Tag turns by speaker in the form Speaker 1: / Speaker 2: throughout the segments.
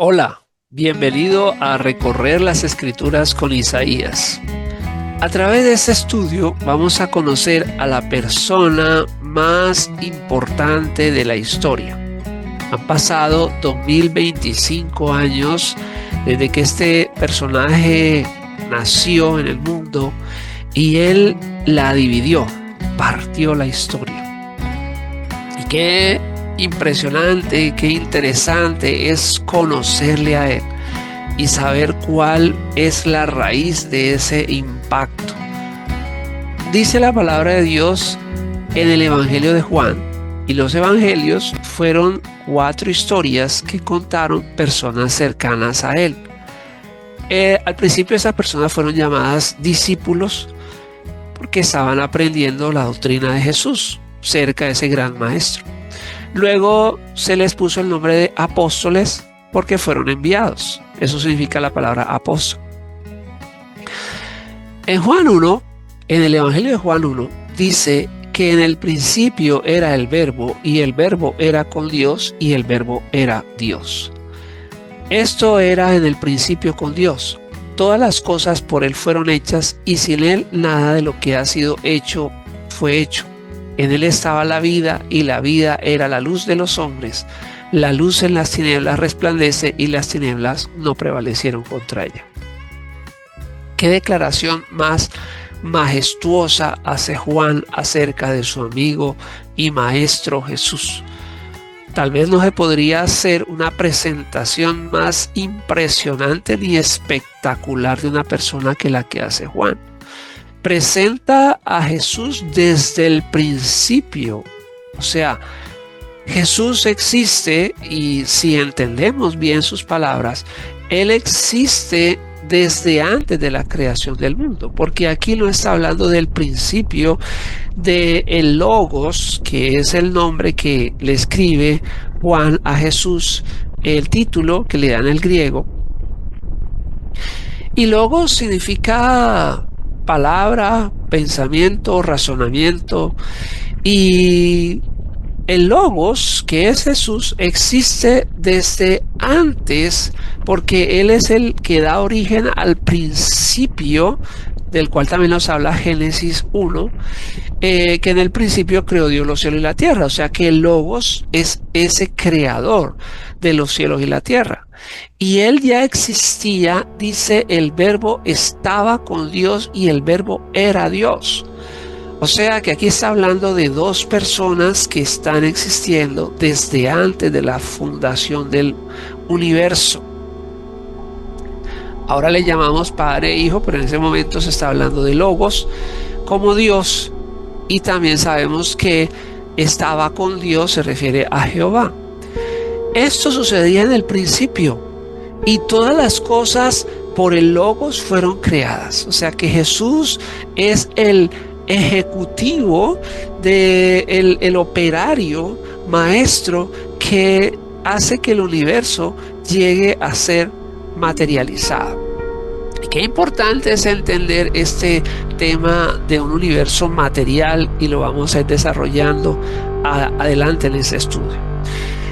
Speaker 1: Hola, bienvenido a recorrer las Escrituras con Isaías. A través de este estudio vamos a conocer a la persona más importante de la historia. Han pasado 2025 años desde que este personaje nació en el mundo y él la dividió, partió la historia. Y qué impresionante, qué interesante es conocerle a él y saber cuál es la raíz de ese impacto. Dice la palabra de Dios en el Evangelio de Juan, y los evangelios fueron 4 historias que contaron personas cercanas a él. Al principio esas personas fueron llamadas discípulos porque estaban aprendiendo la doctrina de Jesús cerca de ese gran maestro. Luego se les puso el nombre de apóstoles porque fueron enviados. Eso significa la palabra apóstol. En Juan 1, en el Evangelio de Juan 1, dice que en el principio era el verbo y el verbo era con Dios y el verbo era Dios. Esto era en el principio con Dios. Todas las cosas por Él fueron hechas y sin Él nada de lo que ha sido hecho fue hecho. En Él estaba la vida y la vida era la luz de los hombres. La luz en las tinieblas resplandece y las tinieblas no prevalecieron contra ella. Qué declaración más majestuosa hace Juan acerca de su amigo y maestro Jesús. Tal vez no se podría hacer una presentación más impresionante ni espectacular de una persona que la que hace Juan. Presenta a Jesús desde el principio. O sea, Jesús existe, y si entendemos bien sus palabras, Él existe desde antes de la creación del mundo, porque aquí no está hablando del principio del Logos, que es el nombre que le escribe Juan a Jesús, el título que le dan en el griego. Y Logos significa palabra, pensamiento, razonamiento, y el Logos, que es Jesús, existe desde antes porque Él es el que da origen al principio, del cual también nos habla Génesis 1, que en el principio creó Dios los cielos y la tierra. O sea que el Logos es ese creador de los cielos y la tierra. Y Él ya existía, dice, el verbo estaba con Dios y el verbo era Dios. O sea que aquí está hablando de 2 personas que están existiendo desde antes de la fundación del universo. Ahora le llamamos Padre e Hijo, pero en ese momento se está hablando de Logos como Dios. Y también sabemos que estaba con Dios, se refiere a Jehová. Esto sucedía en el principio y todas las cosas por el Logos fueron creadas. O sea que Jesús es el ejecutivo el operario maestro que hace que el universo llegue a ser materializado. Y qué importante es entender este tema de un universo material, y lo vamos a ir desarrollando adelante en este estudio.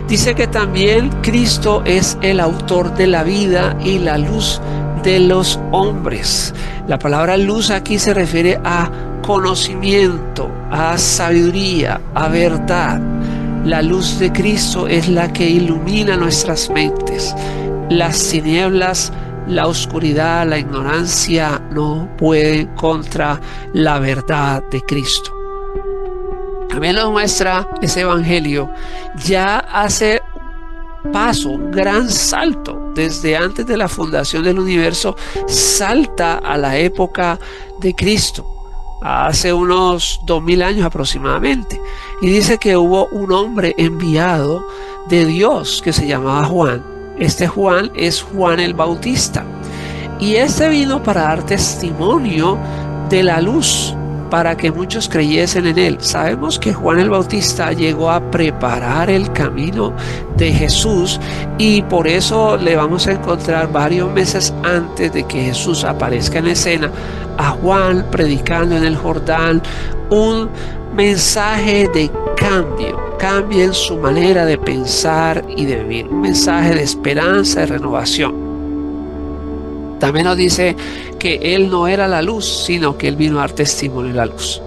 Speaker 1: Dice que también Cristo es el autor de la vida y la luz de los hombres. La palabra luz aquí se refiere a conocimiento, a sabiduría, a verdad. La luz de Cristo es la que ilumina nuestras mentes. Las tinieblas, la oscuridad, la ignorancia no pueden contra la verdad de Cristo. También nos muestra ese evangelio, ya hace paso, un gran salto desde antes de la fundación del universo, salta a la época de Cristo, hace unos 2000 años aproximadamente, y dice que hubo un hombre enviado de Dios que se llamaba Juan. Este Juan es Juan el Bautista, y este vino para dar testimonio de la luz, para que muchos creyesen en él. Sabemos que Juan el Bautista llegó a preparar el camino de Jesús, y por eso le vamos a encontrar varios meses antes de que Jesús aparezca en escena a Juan predicando en el Jordán un mensaje de cambio, cambien su manera de pensar y de vivir. Un mensaje de esperanza y renovación. También nos dice que Él no era la luz, sino que Él vino a dar testimonio de la luz.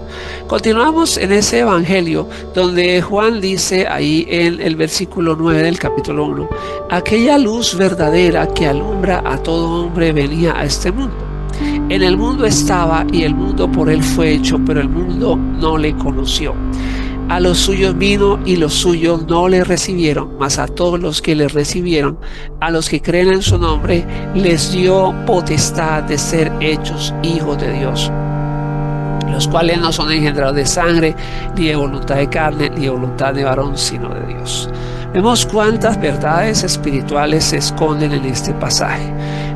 Speaker 1: Continuamos en ese evangelio donde Juan dice ahí en el versículo 9 del capítulo 1, aquella luz verdadera que alumbra a todo hombre venía a este mundo. En el mundo estaba y el mundo por Él fue hecho, pero el mundo no le conoció. A los suyos vino y los suyos no le recibieron, mas a todos los que le recibieron, a los que creen en su nombre, les dio potestad de ser hechos hijos de Dios, los cuales no son engendrados de sangre, ni de voluntad de carne, ni de voluntad de varón, sino de Dios. Vemos cuántas verdades espirituales se esconden en este pasaje.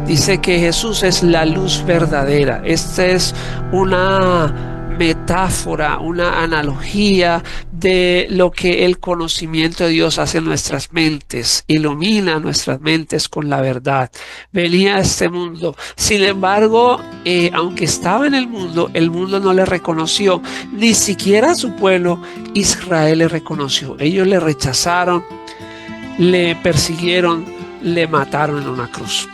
Speaker 1: Dice que Jesús es la luz verdadera. Esta es una metáfora, una analogía de lo que el conocimiento de Dios hace en nuestras mentes, ilumina nuestras mentes con la verdad. Venía a este mundo, sin embargo, aunque estaba en el mundo no le reconoció, ni siquiera su pueblo Israel le reconoció. Ellos le rechazaron, le persiguieron, le mataron en una cruz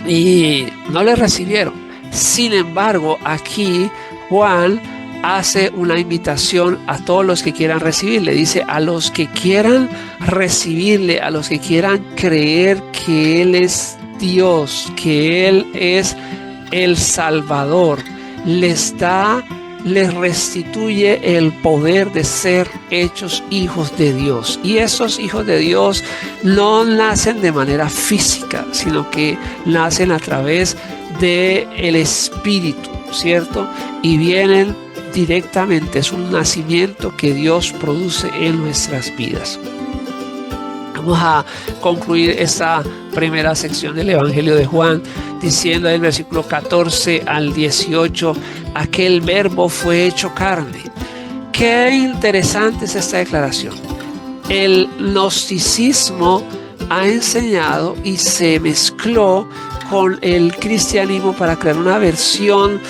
Speaker 1: y no le recibieron. Sin embargo, aquí Juan hace una invitación a todos los que quieran recibirle. Dice, a los que quieran recibirle, a los que quieran creer que Él es Dios, que Él es el Salvador, les restituye el poder de ser hechos hijos de Dios. Y esos hijos de Dios no nacen de manera física, sino que nacen a través del Espíritu, ¿cierto? Y vienen directamente, es un nacimiento que Dios produce en nuestras vidas. Vamos a concluir esta primera sección del Evangelio de Juan diciendo en el versículo 14 al 18, aquel verbo fue hecho carne. Qué interesante es esta declaración. El gnosticismo ha enseñado y se mezcló con el cristianismo para crear una versión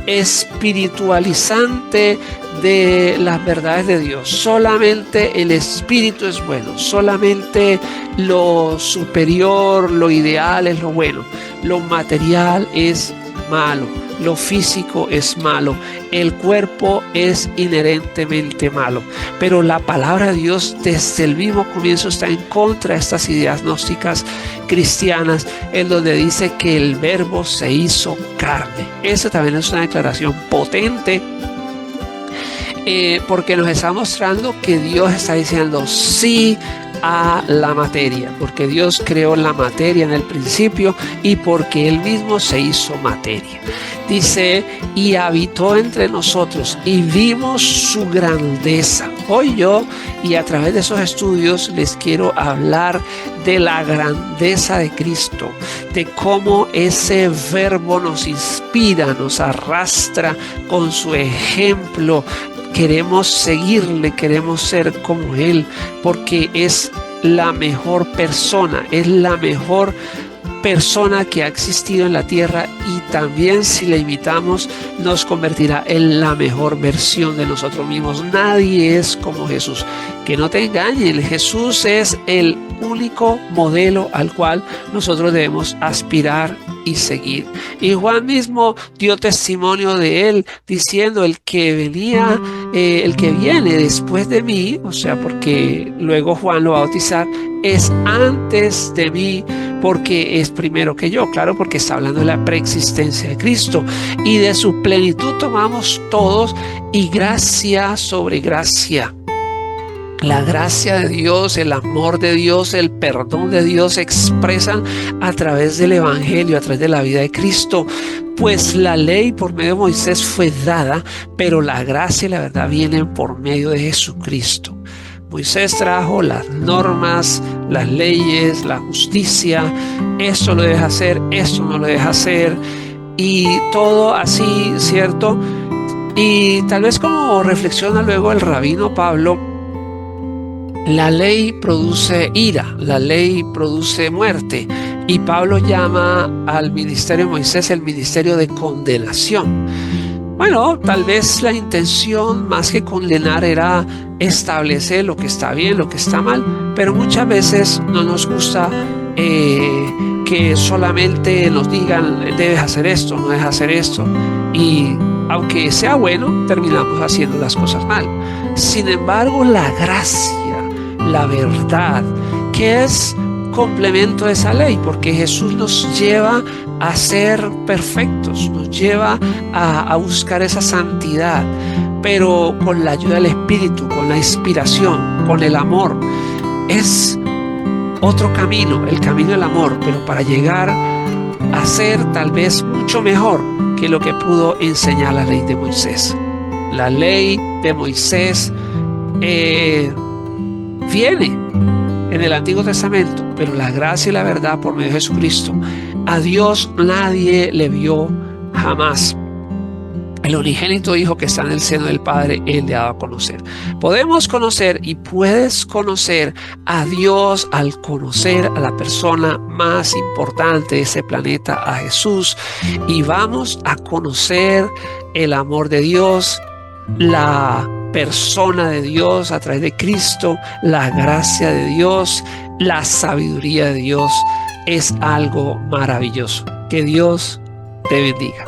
Speaker 1: espiritualizante de las verdades de Dios. Solamente el espíritu es bueno, solamente lo superior, lo ideal es lo bueno, lo material es malo, lo físico es malo, el cuerpo es inherentemente malo. Pero la palabra de Dios desde el mismo comienzo está en contra de estas ideas gnósticas cristianas, en donde dice que el verbo se hizo carne. Esa también es una declaración potente, porque nos está mostrando que Dios está diciendo sí a la materia, porque Dios creó la materia en el principio y porque Él mismo se hizo materia. Dice, y habitó entre nosotros y vimos su grandeza. Hoy yo, y a través de esos estudios, les quiero hablar de la grandeza de Cristo, de cómo ese verbo nos inspira, nos arrastra con su ejemplo. Queremos seguirle, queremos ser como Él, porque es la mejor persona, es la mejor persona que ha existido en la tierra, y también si le imitamos nos convertirá en la mejor versión de nosotros mismos. Nadie es como Jesús. Que no te engañen, Jesús es el único modelo al cual nosotros debemos aspirar y seguir. Y Juan mismo dio testimonio de Él diciendo, el que viene después de mí, o sea, porque luego Juan lo va a bautizar, es antes de mí, porque es primero que yo. Claro, porque está hablando de la preexistencia de Cristo, y de su plenitud tomamos todos, y gracia sobre gracia. La gracia de Dios, el amor de Dios, el perdón de Dios se expresan a través del Evangelio, a través de la vida de Cristo. Pues la ley por medio de Moisés fue dada, pero la gracia y la verdad vienen por medio de Jesucristo. Moisés trajo las normas, las leyes, la justicia. Esto lo deja hacer, esto no lo deja hacer, y todo así, ¿cierto? Y tal vez como reflexiona luego el rabino Pablo, la ley produce ira, la ley produce muerte, y Pablo llama al ministerio de Moisés el ministerio de condenación. Bueno, tal vez la intención más que condenar era establecer lo que está bien, lo que está mal, pero muchas veces no nos gusta que solamente nos digan debes hacer esto, no debes hacer esto, y aunque sea bueno, terminamos haciendo las cosas mal. Sin embargo, la gracia, la verdad, que es complemento de esa ley, porque Jesús nos lleva a ser perfectos, nos lleva a buscar esa santidad, pero con la ayuda del Espíritu, con la inspiración, con el amor. Es otro camino, el camino del amor, pero para llegar a ser tal vez mucho mejor que lo que pudo enseñar la ley de Moisés. La ley de Moisés viene en el Antiguo Testamento, pero la gracia y la verdad por medio de Jesucristo, a Dios nadie le vio jamás. El unigénito Hijo que está en el seno del Padre, Él le ha dado a conocer. Podemos conocer y puedes conocer a Dios al conocer a la persona más importante de ese planeta, a Jesús. Y vamos a conocer el amor de Dios, la persona de Dios a través de Cristo, la gracia de Dios, la sabiduría de Dios. Es algo maravilloso. Que Dios te bendiga.